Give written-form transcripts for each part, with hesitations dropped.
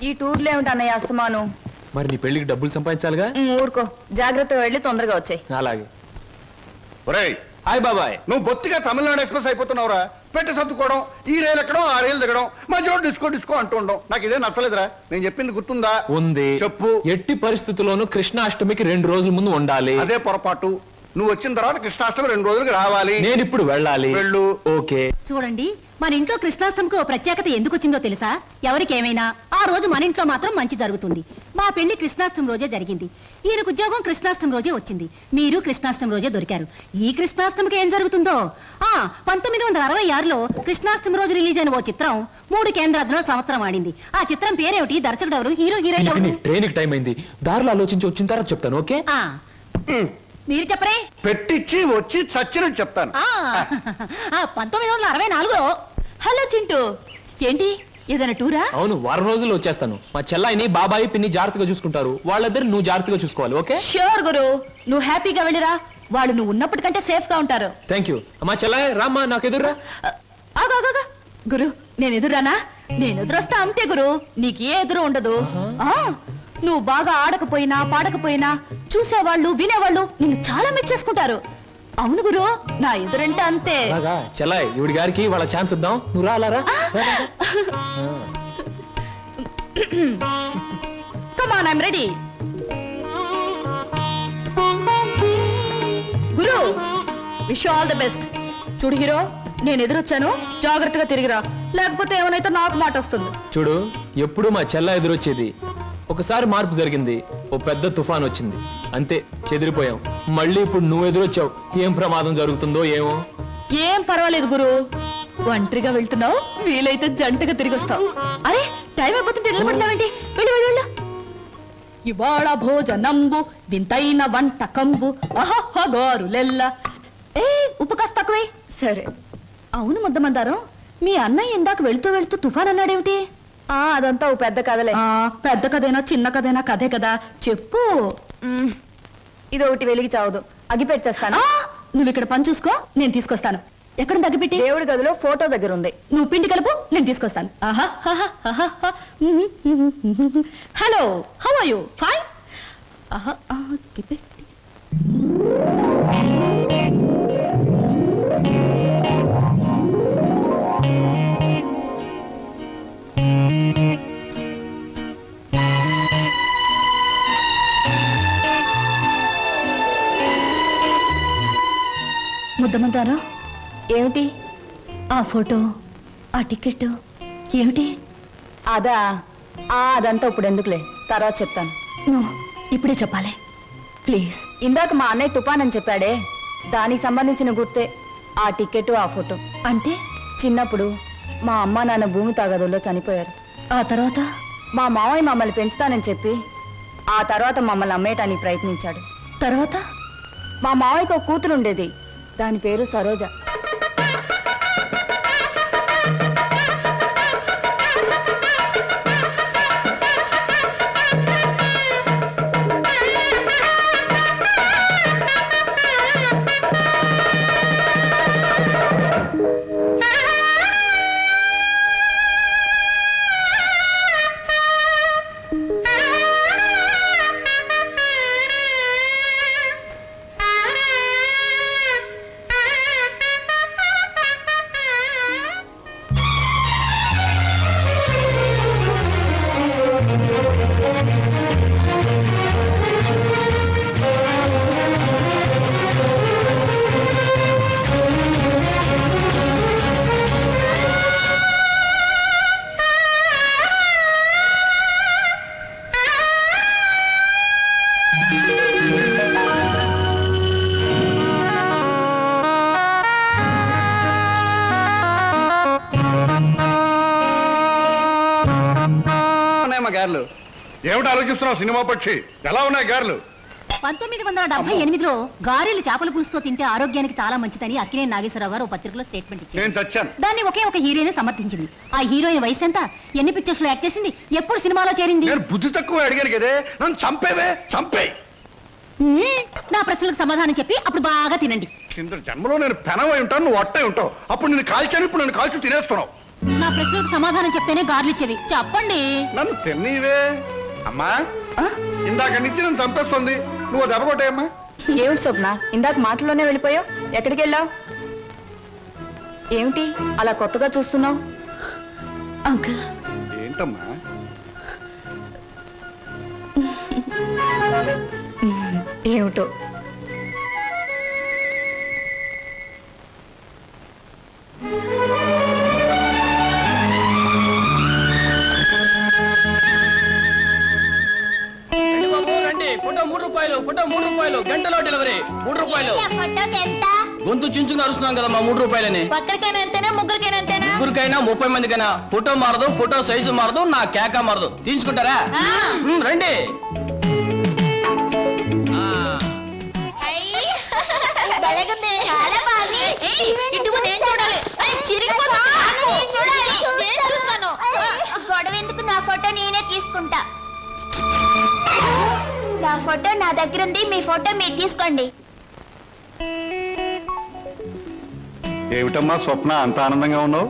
ఈ టూర్లో ఏమిటి అన్నయ్య అస్తమాను? మరి నీ పెళ్లికి డబ్బులు సంపాదించాలిగా. ఊరుకో, జాగ్రత్తగా వెళ్ళి తొందరగా వచ్చాయి. అలాగే. ఒరేయ్ హాయ్ బాబాయ్. నువ్వు బొత్తిగా తమిళనాడు ఎక్స్ప్రెస్ అయిపోతున్నావురా. పెట్టి సర్దుకోవడం, ఈ రైలు ఎక్కడం ఆ రైలు దిగడం, మధ్యలో డిస్కో డిస్కో అంటూ ఉండడం నాకు ఇదే నచ్చలేదురా. నేను చెప్పింది గుర్తుందా? ఉంది. చెప్పు. ఎట్టి పరిస్థితుల్లోనూ కృష్ణాష్టమికి 2 రోజుల ముందు ఉండాలి. అదే పొరపాటు. నువ్వు వచ్చిన తర్వాత కృష్ణాష్టమి 2 రోజులకి రావాలి. నేను ఇప్పుడు వెళ్ళాలి. వెళ్ళు. ఓకే. చూడండి, మన ఇంట్లో కృష్ణాష్టమికి ఓ ప్రత్యేకత ఎందుకు వచ్చిందో తెలుసా? ఎవరికేమైనా ఆ రోజు మన ఇంట్లో మాత్రం మంచి జరుగుతుంది. మా పెళ్లి కృష్ణాష్టమి రోజే జరిగింది. ఈయనకు ఉద్యోగం కృష్ణాష్టమి రోజే వచ్చింది. మీరు కృష్ణాష్టమి రోజే దొరికారు. ఈ కృష్ణాష్టమికి ఏం జరుగుతుందో? 1966లో కృష్ణాష్టమి రోజు రిలీజ్ అయిన ఓ చిత్రం 3 కేంద్రాల్లో సంవత్సరం ఆడింది. ఆ చిత్రం పేరేమిటి? దర్శకుడు ఎవరు? హీరో హీరోయిన్ ఎవరు? ట్రైన్ టైం అయింది. దారిలో ఆలోచించి వచ్చిన తర్వాత చెప్తాను. ఓకే. మీరు చెప్పరే. పెట్టిచ్చి వచ్చి చచ్చినట్టు చెప్తాను. 1964లో. హలో చింటూ, ఏంటి ఏదైనా టూరా? అవును, వారం రోజుల్లో వచ్చేస్తాను. మా చెల్లాయిని బాబాయి పిన్ని జాగ్రత్తగా చూసుకుంటారు. వాళ్ళిద్దరు నువ్వు జాగ్రత్తగా చూసుకోవాలి. ఓకే? ష్యూర్ గురు, నువ్వు హ్యాపీగా వెళ్ళిరా. వాళ్ళు నువ్వు ఉన్నప్పటికంటే సేఫ్ గా ఉంటారు. Thank you. మా చెల్లాయి రామ్మా, నాకు ఎదురురా. గురు, నేను ఎదురానా? నేను ఎదురొస్తా అంతే గురు, నీకు ఏ ఎదురు ఉండదు. నువ్వు బాగా ఆడకపోయినా పాడకపోయినా చూసేవాళ్ళు వినేవాళ్ళు నిన్ను చాలా మెచ్చేసుకుంటారు. అవును గురు, నా ఎదురంటే అంతే. చెల్లాయి, ఈవిడి గారికి వాళ్ళ ఛాన్స్ ఇద్దాం. నువ్వు రాలారా? Come on, I'm ready. గురు, విష్ ఆల్ ది బెస్ట్. చూడు హీరో, నేను ఎదురొచ్చాను, జాగ్రత్తగా తిరిగిరా, లేకపోతే ఏమైనా నాకు మాట వస్తుంది. చూడు, ఎప్పుడు మా చెల్ల ఎదురొచ్చేది. ఒకసారి మార్పు జరిగింది, ఓ పెద్ద తుఫాన్ వచ్చింది, అంతే చెదిరిపోయాం. మళ్ళీ ఇప్పుడు నువ్వు ఎదురొచ్చావు. ఏం ప్రమాదం జరుగుతుందో ఏమో. ఏం పర్వాలేదు గురు, ఒంటరిగా వెళ్తున్నావు, వీలైతే జంటగా తిరిగి వస్తావు. అరే, టైం అయిపోతుంటే నిలబడతావేంటి? వెళ్ళు వెళ్ళు వెళ్ళు. ఇవాళ భోజనంబు వింతైన వంటకంబు అహగారులెల్ల. ఉప్పు కాస్త తక్కువే. సరే. అవును ముద్దమందారం, మీ అన్నయ్య ఇందాక వెళ్తూ వెళ్తూ తుఫాన్ అన్నాడేమిటి? అదంతా ఓ పెద్ద కథలే. పెద్ద కథైనా చిన్న కథైనా కథే కదా, చెప్పు. ఇది ఒకటి వెలిగి చావదు, అగి పెట్టేస్తాను. నువ్వు ఇక్కడ పని చూసుకో, నేను తీసుకొస్తాను. ఎక్కడ తగ్గిపెట్టి? దేవుడి గదిలో ఫోటో దగ్గర ఉంది. నువ్వు పిండి కలుపు, నేను తీసుకొస్తాను. Hello, how are you? Fine. ముద్దమందారా, ఏమిటి? ఆ ఫోటో, ఆ టికెట్ ఏమిటి? అదంతా ఇప్పుడు ఎందుకులే, తర్వాత చెప్తాను. నువ్వు ఇప్పుడే చెప్పాలి ప్లీజ్. ఇందాక మా అన్నయ్య తుఫాన్ అని చెప్పాడే, దానికి సంబంధించిన గుర్తే ఆ టికెట్, ఆ ఫోటో. అంటే చిన్నప్పుడు మా అమ్మ నాన్న భూమి తాగదుల్లో చనిపోయారు. ఆ తర్వాత మా మావయ్య మమ్మల్ని పెంచుతానని చెప్పి ఆ తర్వాత మమ్మల్ని అమ్మేయటానికి ప్రయత్నించాడు. తర్వాత మా మావయ్యకు ఒక కూతురు ఉండేది, దాని పేరు సరోజ. ఏమిటి ఆలోచిస్తున్నావు సినిమా పక్షి? ఎలా ఉన్నాయి గారెలు? 1978లో గారెలు చేపల పులుసుతో తింటే ఆరోగ్యానికి చాలా మంచిదని అక్కినేని నాగేశ్వరరావు గారు పత్రికలో స్టేట్మెంట్ ఇచ్చారు. దాన్ని ఒకే ఒక హీరోయిన్ సమర్థించింది. ఆ హీరోయిన్ వయసు ఎంత, ఎన్ని పిక్చర్స్ లో యాక్ట్ చేసింది, ఎప్పుడు సినిమాలో చేరింది? నేను బుద్ధి తక్కువ అడిగాను కదే, నన్ను చంపేవే, చంపే. నా ప్రశ్నలకు సమాధానం చెప్పి అప్పుడు బాగా తినండి. కింద జన్మలో నేను పెనవై ఉంటాను, నువ్వు అట్టై ఉంటావు. అప్పుడు నేను కాల్చాను, ఇప్పుడు నన్ను కాల్చి తినేస్తున్నావు. నా ప్రశ్నలకు సమాధానం చెప్తేనే గార్లిచ్చేది. చెప్పండి. నన్ను తిన్నీవే అమ్మా. ఇందాక నుంచి నన్ను చంపేస్తుంది. నువ్వు దెబ్బ కొట్టాయమ్మా. ఏమిటి స్వప్న, ఇందాక మాటల్లోనే వెళ్ళిపోయావు? ఎక్కడికి వెళ్ళావు? ఏమిటి అలా కొత్తగా చూస్తున్నావు? అంకుల్, ఏంటమ్మా? ఏమిటో ఫోటో 3 రూపాయలు, ఫోటో 3 రూపాయలు, గంటలో డెలివరీ 3 రూపాయలు. గొంతు చించుకుని అరుస్తున్నాం కదా మా 3 రూపాయలని. ఒక్కరికైనా ఎంతేనా, ముగ్గురికైనా ఎంతేనా? ముగ్గురికైనా 30 మందికైనా. ఫోటో మారదు, ఫోటో సైజు మారదు, నా కేక మారదు. తీసుకుంటారా? రండి. గొడవెందుకు, నా ఫోటో నేనే తీసుకుంటా. నా ఫోటో నా దగ్గర ఉంది, మీ ఫోటో మీరు తీసుకోండి. ఏమిటమ్మా స్వప్న, అంత ఆనందంగా ఉన్నావు?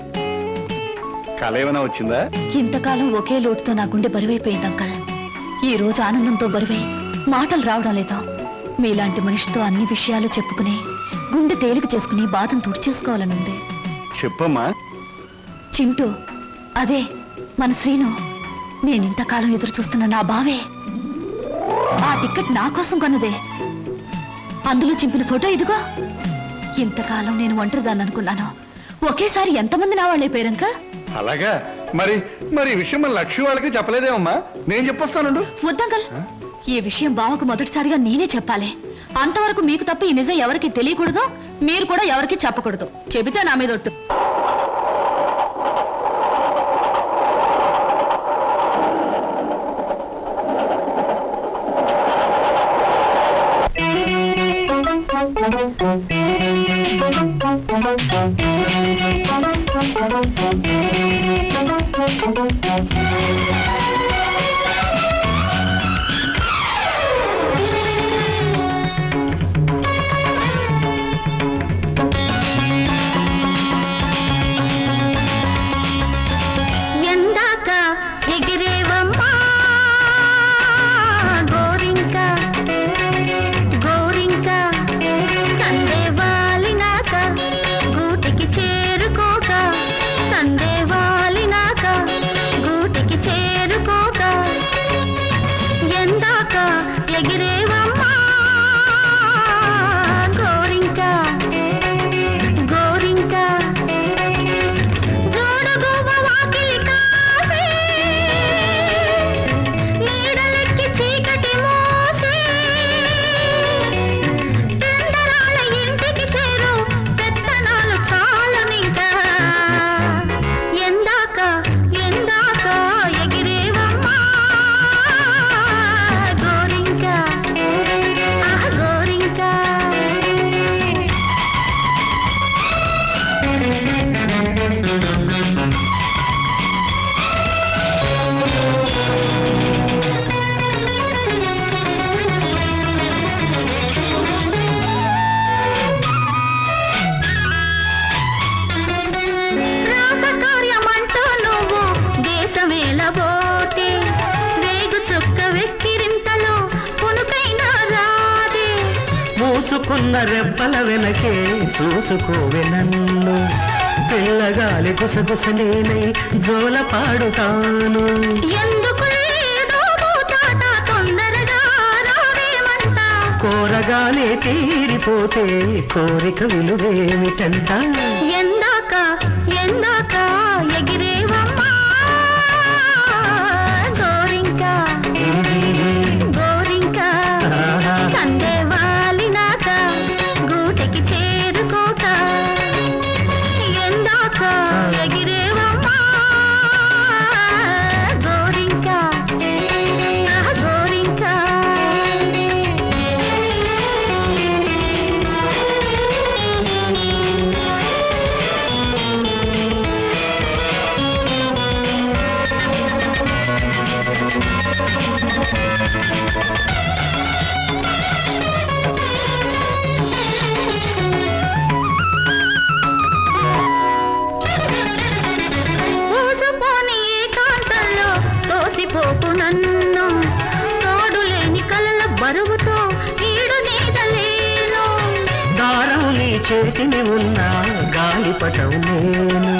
కళ ఏమైనా వచ్చిందా? ఇంతకాలం ఒకే లోటుతో నా గుండె బరువైపోయింది అంకల్. ఈ రోజు ఆనందంతో బరువై మాటలు రావడం లేదు. మీలాంటి మనిషితో అన్ని విషయాలు చెప్పుకుని గుండె తేలిక చేసుకుని బాధను తుడిచేసుకోవాలనుంది. చెప్పమ్మా. చింటూ, అదే మన శ్రీను. నేనింతకాలం ఎదురు చూస్తున్న నా బావే. ఆ టికెట్ నా కోసం కొన్నదే. అందులో చింపిన ఫోటో ఇదిగో. ఇంతకాలం నేను ఒంటరిదాన్ని అనుకున్నాను. ఒకేసారి ఎంతమంది నా వాళ్ళైపోయారంక. అలాగా? మరి మరి ఈ విషయం మన లక్ష్మి వాళ్ళకి చెప్పలేదేమమ్మా? నేను చెప్పొస్తానండు. వద్దంకల్, ఈ విషయం బావకు మొదటిసారిగా నేనే చెప్పాలి. అంతవరకు మీకు తప్ప ఈ నిజం ఎవరికి తెలియకూడదు, మీరు కూడా ఎవరికి చెప్పకూడదు. చెబితే నా మీద ఒట్టు. ఎందాక ఎగిరేవమ్మా గోరింక గోరింక, సందే వాలినాక గూటికి చేరుకోక, సందే వాలినాక గూటికి చేరుకోక, ఎందాక ఎగిరేవమ్మా గోరింక గోరింక, జోడుగువ్వ వాకిలి కాసి నీడలెక్కి చీకటి మోసి, పెందరాల ఇంటికి చేరు పెత్తనాలు చాలనింకా, ఎందాక ఎందాక ఎగిరేవమ్మా గోరింక గోరింక. రాసకార్యమంటూ నువ్వు దేశమేలబోతే, వేగు చుక్క వెక్కిరింతలో పునుకైనా రాదే. మూసుకున్న రెప్పల వెనకే చూసుకోవే నన్ను, పిల్లగాలి గుసగుసలేనై జోల పాడుతాను. ఎందుకు లేదో తాత తొందరగా రావేమంట, కోరగానే తీరిపోతే కోరిక విలువేమిటంట. ఎందాక ఎందాక ఎగిరేవమ్మా గోరింక గోరింక, సందే వాలినాక గూటికి చేరుకోక, ఎందాక ఎగిరేవమ్మా గోరింక గోరింక. బరువుతో ఈడు నీడలేను. దారం నీ చేతిని ఉన్న గాలిపటం నేను,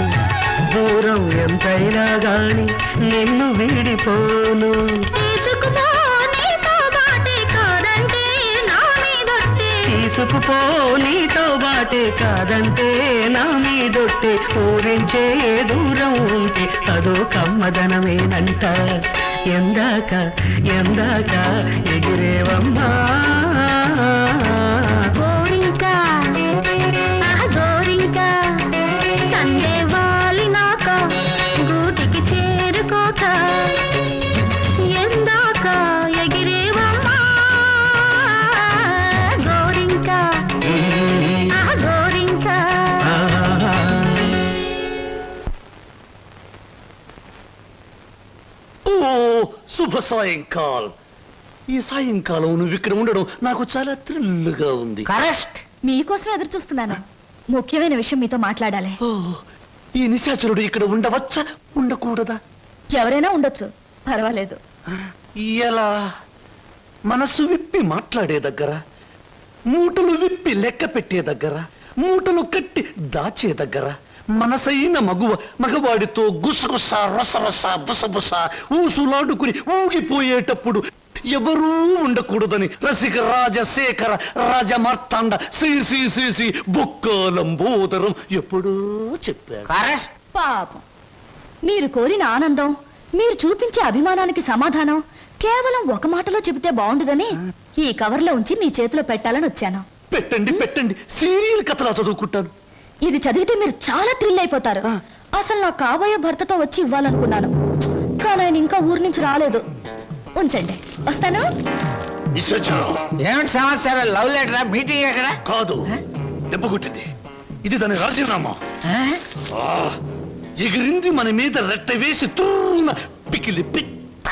దూరం ఎంతైనా గాని నిన్ను వీడిపోను. తీసుకుపో నీతో బాటే కాదంటే నా మీదొట్టే. తీసుకుపో నీతో బాటే కాదంటే నా మీదొట్టే. ఊరించే దూరం ఉంటే అదో కమ్మదనమేనంట. ఎందాక ఎందాక ఎగిరేవమ్మా గోరింకా గోరింకా సందే వాలినాక గూటికి చేరుకోక ఎందాక ఎగిరేవమ్మా గోరింకా గోరింకా. ఓ శుభ సాయంకాలం. ఈ సాయంకాలం నువ్వు ఇక్కడ ఉండడం నాకు చాలా థ్రిల్గా ఉంది. కరెక్ట్. మీకోసం ఎదురు చూస్తున్నాను. ముఖ్యమైన విషయం మీతో మాట్లాడాలి. ఓ, ఈ నిశాచరుడు ఇక్కడ ఉండవచ్చా ఉండకూడదా? ఎవరైనా ఉండొచ్చు, పర్వాలేదు. ఎలా? మనసు విప్పి మాట్లాడే దగ్గర, మూటలు విప్పి లెక్క పెట్టే దగ్గర, మూటలు కట్టి దాచే దగ్గర, మనసైన మగవాడితో గుసగుస రసరస బుసబుస ఊసులాడుకుని ఊగిపోయేటప్పుడు ఎవరూ ఉండకూడదని రసిక రాజశేఖర రాజమార్తాండ శ్రీ బొక్కలంబోదరం ఎప్పుడూ చెప్పాడు. పాపం, మీరు కోరిన ఆనందం, మీరు చూపించే అభిమానానికి సమాధానం కేవలం ఒక మాటలో చెబితే బాగుండదని ఈ కవర్లో ఉంచి మీ చేతిలో పెట్టాలని వచ్చాను. పెట్టండి పెట్టండి, సీరియల్ కథలా చదువుకుంటాను. ఇది చదివితే మీరు చాలా థ్రిల్ అయిపోతారు. అసలు నా కాబోయే భర్తతో వచ్చి ఇవ్వాలనుకున్నాను, కానీ ఆయన ఇంకా ఊరి నుంచి రాలేదు. ఉంచండి, వస్తాను. ఏమిటి సమస్య? లవ్ లెటర్ మీటింగ్ ఎక్కడ? కాదు, దెబ్బ కొట్టింది. ఇది దాని రాజీనామా. ఎగిరింది మన మీద రెట్ట వేసి తూన పికిలి పిట్ట.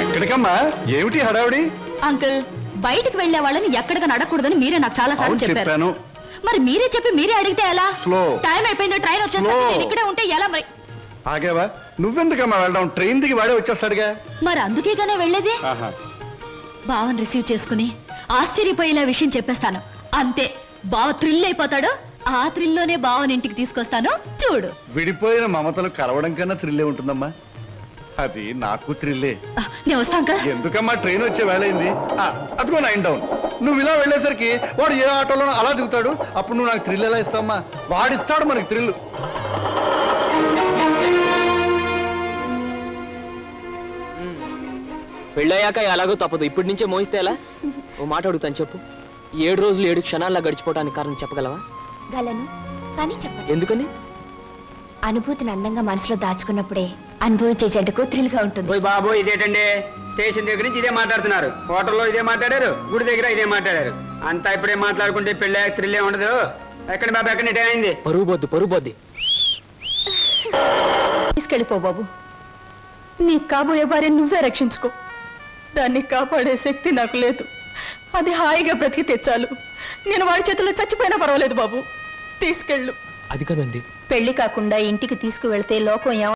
ఎక్కడికమ్మా? ఏమిటి హడావిడి? అంకుల్, బయటికి వెళ్లే వాళ్ళని ఎక్కడికి నడకూడదని మీరే నాకు చాలా సార్లు అవును, చెప్పారు. చెప్పాను. మరి మీరే చెప్పి మీరే అడిగితే ఎలా? Slow. టైం అయిపోయింది, ట్రైన్ వచ్చేస్తుంది. Slow. నేను ఇక్కడే ఉంటే ఎలా మరి? ఆగేవా? నువ్వెందుకమ్మా వెళ్ళడం? ట్రైన్ దిగి వాడే వచ్చేస్తాడుగా. మరి అందుకేగానే వెళ్ళేది. ఆహా. బావని రిసీవ్ చేసుకుని ఆశ్చర్యపోయేలా విషయం చెప్పేస్తాను. అంతే, బావ థ్రిల్ అయిపోతాడు. ఆ థ్రిల్లోనే బావని ఇంటికి తీసుకొస్తాను, చూడు. విడిపోయిన మమతలు కలవడం కన్నా థ్రిల్లే ఉంటుందమ్మా. అది నాకు థ్రిల్లే. నేను వస్తా అంకుల్. ఎందుకమ్మా, ట్రైన్ వచ్చే వేళయింది. అదిగో 9 డౌన్. నువ్వు ఇలా వెళ్ళేసరికి వాడు ఏ ఆటోలో అలా దిగుతాడు. అప్పుడు నువ్వు నాకు థ్రిల్ ఎలా ఇస్తావమ్మా? వాడిస్తాడు మనకి థ్రిల్. పెళ్ళయ్యాక ఎలాగో తప్పదు, ఇప్పటి నుంచే మోయిస్తే ఎలా? ఓ మాట అడుగుతాను, చెప్పు. 7 రోజులు 7 క్షణాల్లో గడిచిపోవడానికి కారణం చెప్పగలవా? గలను, కానీ చెప్పండి. ఎందుకని? అనుభూతిని అందంగా మనసులో దాచుకున్నప్పుడే అనుభవించే జంటకు థ్రిల్ గా ఉంటుంది. ఓయ్ బాబు, ఇదేటండి? స్టేషన్ దగ్గర నుంచి ఇదే మాట్లాడుతున్నారు, హోటల్లో ఇదే మాట్లాడారు, గుడి దగ్గర ఇదే మాట్లాడారు. అంతా ఇప్పుడే మాట్లాడుకుంటే పెళ్ళి థ్రిల్లే ఉండదు. ఎక్కడ బాబు, ఎక్కడ నిటే అయింది? పరువు బొద్ది. తీసుకెళ్ళిపో బాబు. నీ కాబోయే భార్య నువ్వే రక్షించుకో. దాన్ని కాపాడే శక్తి నాకు లేదు. అది హాయిగా బ్రతికితే చాలు. నేను వాడి చేతుల్లో చచ్చిపోయినా పర్వాలేదు బాబు. తీసుకెళ్ళు. అది కదండి, పెళ్లి కాకుండా ఇంటికి తీసుకువెళ్తే లోకం